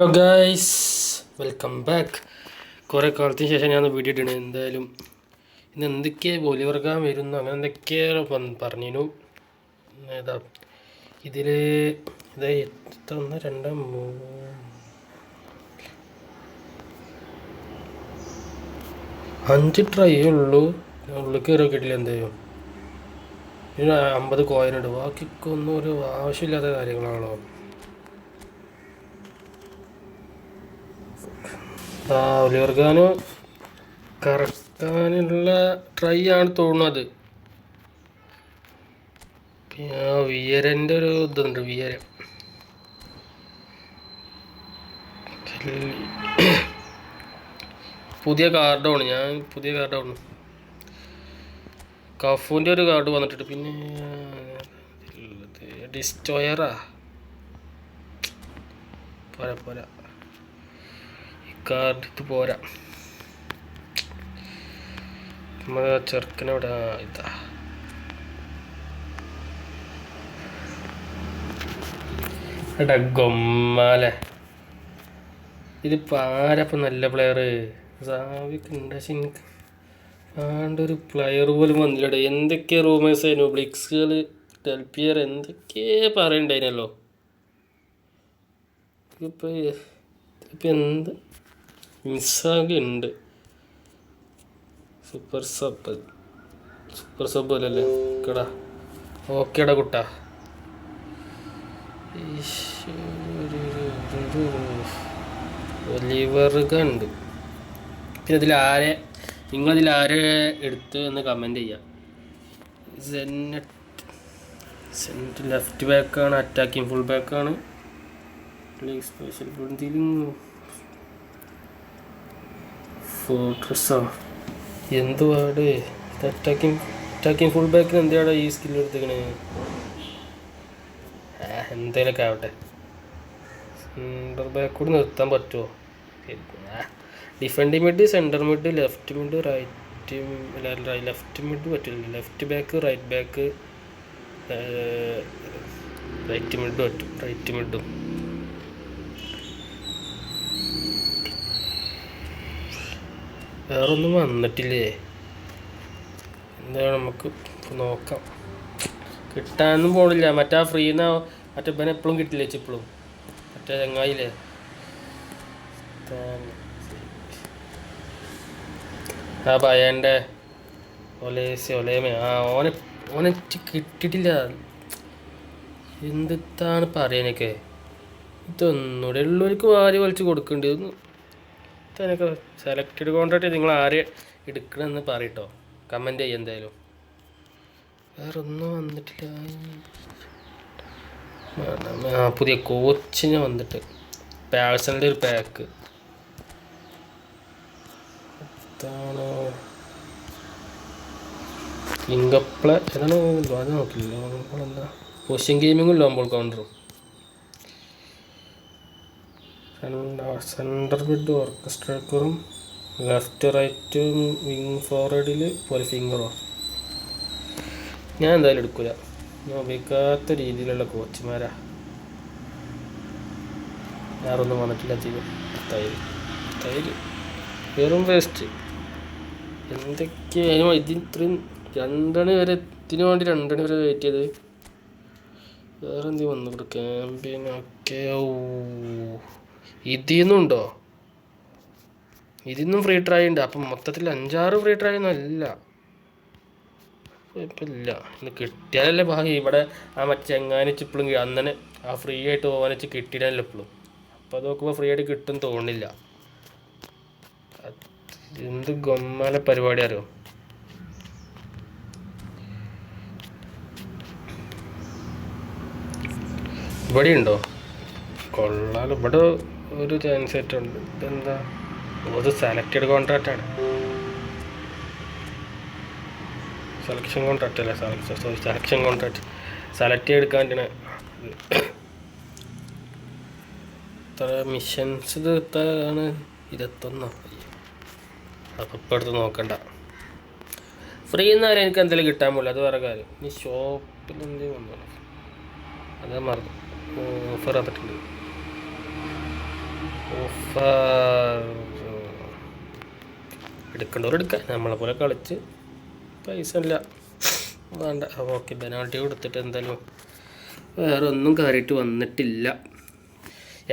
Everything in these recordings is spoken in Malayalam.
Hello guys, welcome back. കുറേ കാലത്തിന് ശേഷം ഞാൻ വീഡിയോ ഇടണേ. എന്തായാലും ഇന്ന് എന്തൊക്കെയാണ് ബോലിവർഗാൻ വരുന്നു, അങ്ങനെ എന്തൊക്കെയാണ് പറഞ്ഞു. ഏതാ ഇതിൽ ഇതാ ഒന്ന് രണ്ട് മൂന്ന് 5 ട്രൈ ഉള്ളൂ. ഉള്ളിൽ കയറി കിട്ടില്ല. എന്തായാലും പിന്നെ 50 കോയിനുണ്ട്. ബാക്കിക്കൊന്നും ഒരു ആവശ്യമില്ലാത്ത കാര്യങ്ങളാണോ. ഒലിവർഗാനോ കറക്കാനുള്ള ട്രൈ ആണ് തോന്നുന്നത്. പിന്നെ വിയരൻ്റെ ഒരു ഇതുണ്ട്. വിയരൻ പുതിയ കാർഡാണ്. കഫൂൻ്റെ ഒരു കാർഡ് വന്നിട്ടുണ്ട്. പിന്നെ ഡിസ്റ്റോയറാ പോരാ ഈ കാർഡ് ഇത് പോരാ. നമ്മുടെ ചെറുക്കനവിടെ ഇതാ. എടാ ഗൊമ്മാലെ, ഇതിപ്പോൾ ആരപ്പം നല്ല പ്ലെയർ സാവിക്ക് ഉണ്ട്. പക്ഷെ എനിക്ക് ആണ്ടൊരു പ്ലെയർ പോലും വന്നില്ലടേ. എന്തൊക്കെ റൂമേഴ്സ് ആയിരുന്നു, ബ്ലിക്സുകൾ, ടെൽപ്പിയർ എന്തൊക്കെ പറയണ്ടായിരുന്നല്ലോ. ഇപ്പം എന്ത് മിസ്സാകുണ്ട്. സൂപ്പർ സബ് അല്ലല്ലേ കേടാ. ഓക്കേടാ കുട്ടാ. ഒലിവർഗുണ്ട്. പിന്നെ നിങ്ങളതിൽ ആരെ എടുത്ത് എന്ന് കമൻറ്റ് ചെയ്യാം. ലെഫ്റ്റ് ബാക്കാണ്, അറ്റാക്കിങ് ഫുൾ ബാക്കാണ്. സ്പെഷ്യൽ ഫോർട്രസ്സോ എന്തുവാട്. അറ്റാക്കിങ് ഫുൾ ബാക്കിന് എന്താണ് ഈ സ്കില്ല് എടുത്തേക്കണേ. എന്തേലൊക്കെ ആവട്ടെ. സെൻറ്റർ ബാക്കോട് നിർത്താൻ പറ്റുമോ? Defending mid, centre mid, left mid, left mid പറ്റില്ല. Left back, right back, right mid പറ്റും. റൈറ്റ് മിഡും വേറൊന്നും വന്നിട്ടില്ലേ. എന്താണ് നമുക്ക് നോക്കാം. കിട്ടാനൊന്നും പോണില്ല. മറ്റേ ഫ്രീന്ന് മറ്റേ ഇവനെ എപ്പോഴും കിട്ടില്ല. ഇപ്പോഴും മറ്റേ ചങ്ങായില്ലേ ആ പയ്യൻ്റെ ഒലേമ ഓനെ കിട്ടിയിട്ടില്ല. എന്താണ് പറയാനൊക്കെ. ഇതൊന്നുകൂടെ ഉള്ളവർക്ക് വാരി വലിച്ച് കൊടുക്കേണ്ടി. ഇതിനൊക്കെ സെലക്റ്റഡ് കോൺട്രാക്റ്റ് നിങ്ങൾ ആരെ എടുക്കണമെന്ന് പറയട്ടോ, കമൻറ്റ് ചെയ്യാം. എന്തായാലും വേറെ ഒന്നും വന്നിട്ടില്ല. പുതിയ കോച്ചിന് വന്നിട്ട് പേഴ്സണലിൻ്റെ ഒരു പാക്ക് എന്താണ് ഇങ്കപ്ല ഏതാണ് അത് നോക്കില്ല. എന്താ പൊസിഷൻ ഗെയിമിങ്ങും ലോമ്പോൾ കൗണ്ടറും. സെൻറ്റർ മിഡ് ഓർക്കസ്ട്രേക്കറും ലെഫ്റ്റ് റൈറ്റ് വിങ് ഫോർവേഡിൽ പോലെ ഫിംഗറോ. ഞാൻ എന്തായാലും എടുക്കില്ല. ഞാൻ ഉപയോഗിക്കാത്ത രീതിയിലുള്ള കോച്ചുമാരാ. വേറൊന്നും വന്നിട്ടില്ല. തൈര് വെറും വേസ്റ്റ്. എന്തൊക്കെയാണ് ഇത്രയും 2 മണി വരെ ഇതിനു വേണ്ടി 2 മണി വരെ വെയിറ്റ് ചെയ്ത്. വേറെ എന്തെങ്കിലും വന്നു ക്യാമ്പയിനൊക്കെ. ഇതിന്നുണ്ടോ? ഇതിന്നും ഫ്രീ ട്രൈ ഉണ്ട്. അപ്പം മൊത്തത്തിൽ 5-6 ഫ്രീ ട്രൈ ഒന്നും അല്ല. കുഴപ്പമില്ല. ഇന്ന് കിട്ടിയാലല്ലേ ഭാഗ്യം. ഇവിടെ ആ മറ്റേ ചെങ്ങാനിച്ച് ഇപ്പോഴും അന്നനെ ആ ഫ്രീ ആയിട്ട് പോകാനിച്ച് കിട്ടിയില്ലല്ലോ ഇപ്പോഴും. അപ്പോൾ അത് നോക്കുമ്പോൾ ഫ്രീ ആയിട്ട് കിട്ടും തോന്നില്ല. എന്ത് ഗൊമ്മാല പരിപാടി അറിയോ. ഇവിടെ ഉണ്ടോ? കൊള്ളാലോ. ഇവിടെ ഒരു ചാൻസ് ആയിട്ടുണ്ട്. ഇതെന്താ? അത് സെലക്റ്റഡ് കോൺട്രാക്റ്റാണ്. സെലക്ഷൻ കോൺട്രാക്റ്റ് അല്ലേ. സെലക്ഷൻ കോൺട്രാക്റ്റ് സെലക്ട് ചെയ്തെടുക്കാൻ വേണ്ടിയാണ്. ഇത്ര മിഷൻസ് തീർത്താണ് 21. അപ്പം ഇപ്പം എടുത്ത് നോക്കണ്ട. ഫ്രീ എന്നാലും എനിക്ക് എന്തെങ്കിലും കിട്ടാൻ പോലും. അത് വേറെ കാര്യം. ഇനി ഷോപ്പിൽ എന്തെങ്കിലും വന്നോ, അത് മറന്നു. ഓഫർ വന്നിട്ടുണ്ട്. എടുക്കേണ്ടവരെടുക്കാം, നമ്മളെ പോലെ കളിച്ച് പൈസ ഇല്ല വേണ്ട. ഓക്കെ, പെനാൾട്ടി കൊടുത്തിട്ട് എന്തായാലും വേറെ ഒന്നും കാര്യമായിട്ട് വന്നിട്ടില്ല.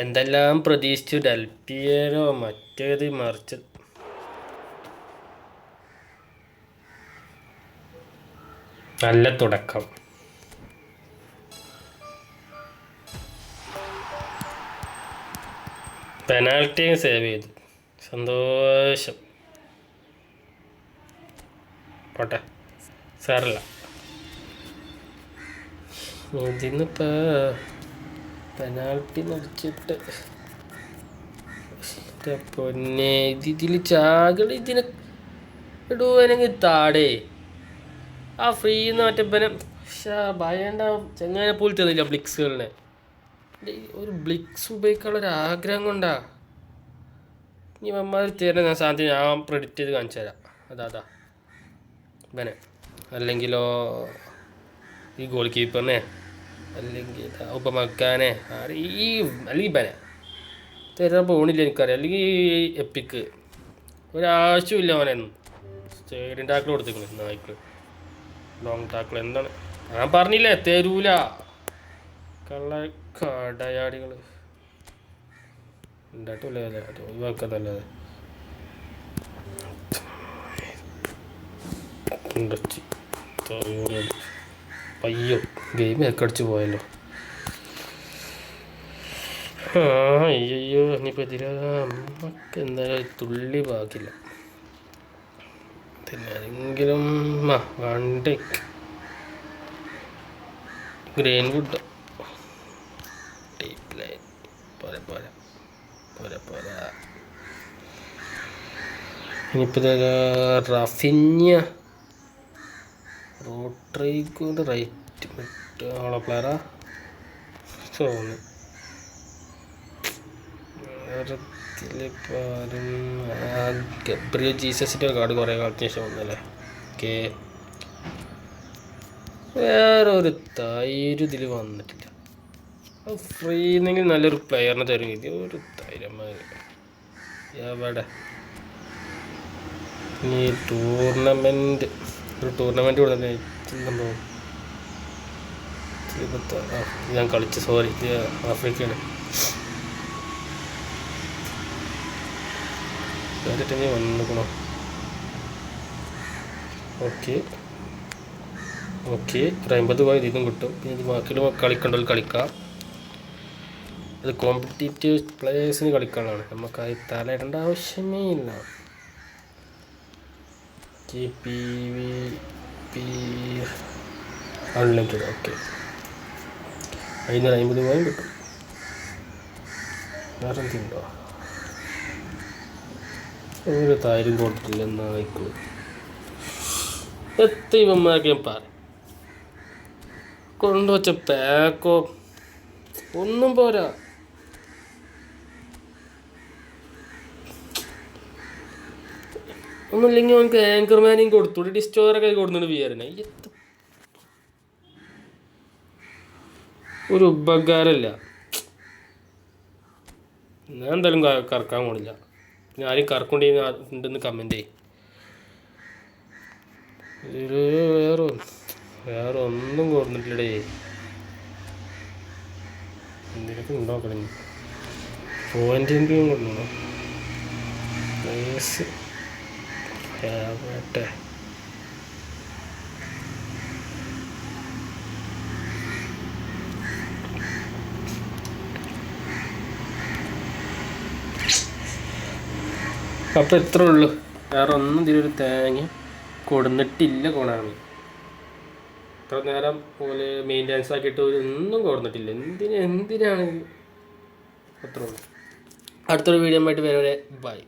എന്തെല്ലാം പ്രതീക്ഷിച്ചു, ഡെൽപിയരോ മറ്റേത് മറിച്ച്. നല്ല തുടക്കം. പെനാൽറ്റിയും സേവ് ചെയ്തു, സന്തോഷം. പോട്ടെ, സാറില്ല. ഇതിന്നിപ്പോൾ പെനാൽറ്റി നടിച്ചിട്ട് പൊന്നെ ഇതിൽ ചാകളി ഇതിനെ ഇടുവാനെങ്കിൽ താടേ. ആ ഫ്രീന്ന് മറ്റേ ഭയണ്ടാവും. ചെങ്ങനെ പോലും തന്നില്ല ബ്ലിക്സുകളിനെ. ഒരു ബ്ലിക്സ് ഉപയോഗിക്കാനുള്ളൊരു ആഗ്രഹം കൊണ്ടാ. ഇനി അമ്മമാർ തരുന്ന സാധനം ഞാൻ പ്രെഡിക്റ്റ് ചെയ്ത് കാണിച്ചു തരാം. അതാ ഇവനെ, അല്ലെങ്കിലോ ഈ ഗോൾ കീപ്പറിനെ, അല്ലെങ്കിൽ ഉപമക്കാനെ, അല്ലെങ്കിൽ ഇവനെ തരാൻ പോണില്ല എനിക്കറിയാം. അല്ലെങ്കിൽ ഈ എപ്പിക്ക് ഒരാവശ്യമില്ല അവനെന്നും. സ്റ്റേഡിയം ടാക്കിൾ കൊടുത്തേക്കുന്നു നായ്ക്കൾ, ലോങ് ടാക്കിൾ. എന്താണ് ഞാൻ പറഞ്ഞില്ലേ, തരൂല കള്ള കടയാടികൾ ഉണ്ടായിട്ടില്ലേ, ഒഴിവാക്കാന്നല്ലാതെ. അയ്യോ, ഗെയിം അടിച്ചു പോയല്ലോ. അയ്യോ, ഇനിയിപ്പോൾ നമുക്ക് എന്തായാലും തുള്ളി ബാക്കില്ല. പിന്നെ ആരെങ്കിലും വണ്ടി ഗ്രീൻ വുഡ് ടീപ്പ് ലൈൻ പോരാ പോരാ പോരാ പോരാ. ഇനിയിപ്പോൾ റഫിന്യ റോഡ്രിഗോയുടെ റൈറ്റ് മിഡ് ആളെ പ്ലെയറാ തോന്നുന്നു. ഗബ്രിയൽ ജീസസിൻ്റെ കാർഡ് കുറേ കാലത്തിന് ശേഷം വന്നല്ലേ. ഓക്കെ, വേറെ ഒരു തൈര് ഇതിൽ വന്നിട്ടില്ല. ഫ്രീ എന്നെങ്കിൽ നല്ലൊരു പ്ലെയറിനെ തരും. ഇത് ഒരു തൈരന്മാർ എവിടെ. ഇനി ടൂർണമെൻറ്റ് കൊടുത്തേ സംഭവം. ഞാൻ കളിച്ച, സോറി, ആഫ്രിക്കയാണ്. എന്നിട്ട് വന്നിക്കണോ? ഓക്കെ ഓക്കെ, ഒരു 50 പോയി ഇതും കിട്ടും. പിന്നെ ഇത് ബാക്കിയുള്ള കളിക്കേണ്ടവർ കളിക്കാം. അത് കോമ്പറ്റീറ്റീവ് പ്ലേയേഴ്സിന് കളിക്കാനാണ്, നമുക്ക് അത് തലയിടേണ്ട ആവശ്യമേ ഇല്ല. അൺലിമിറ്റഡ്. ഓക്കെ, അതിന് 50 പോയും കിട്ടും. വേറെ എന്തുണ്ടോ? ഒരു താരും കൊടുത്തില്ല എന്നായിക്കോ. എത്ര ഇവന്മാർക്ക് ഞാൻ പറ കൊണ്ടുവച്ച പാക്കോ ഒന്നും പോരാ. ഒന്നുമില്ലെങ്കിൽ അവനക്ക് ആങ്കർമാനെയും കൊടുത്തു, ഡിസ്റ്റോറൊക്കെ കൊടുത്തിട്ട് വിചാരണ. ഒരു ഉപകാരമില്ല. ഞാൻ എന്തായാലും കറക്കാൻ പോണില്ല. പിന്നെ ആരും കറക്കൊണ്ടെന്ന് കമൻറ്റ് ചെയ്യും. വേറെ ഒന്നും കൊടുത്തിട്ടില്ലേ. എന്തിനൊക്കെ ഉണ്ടാക്കണം. പോയിൻ്റെങ്കിലും കൊണ്ടുപോകണം. പ്ലേസ് ആവട്ടെ. അപ്പോൾ ഇത്രേ ഉള്ളൂ. വേറെ ഒന്നും ഇതിലൊരു തേങ്ങ കൊടുന്നിട്ടില്ല. കൊണാമി ഇത്ര നേരം പോലെ മെയിൻ്റെനൻസ് ആക്കിയിട്ട് ഒന്നും കൊടുന്നിട്ടില്ല. എന്തിനാണ്? അത്രേ ഉള്ളൂ. അടുത്തൊരു വീഡിയോ ആയിട്ട് വരെ ബൈ.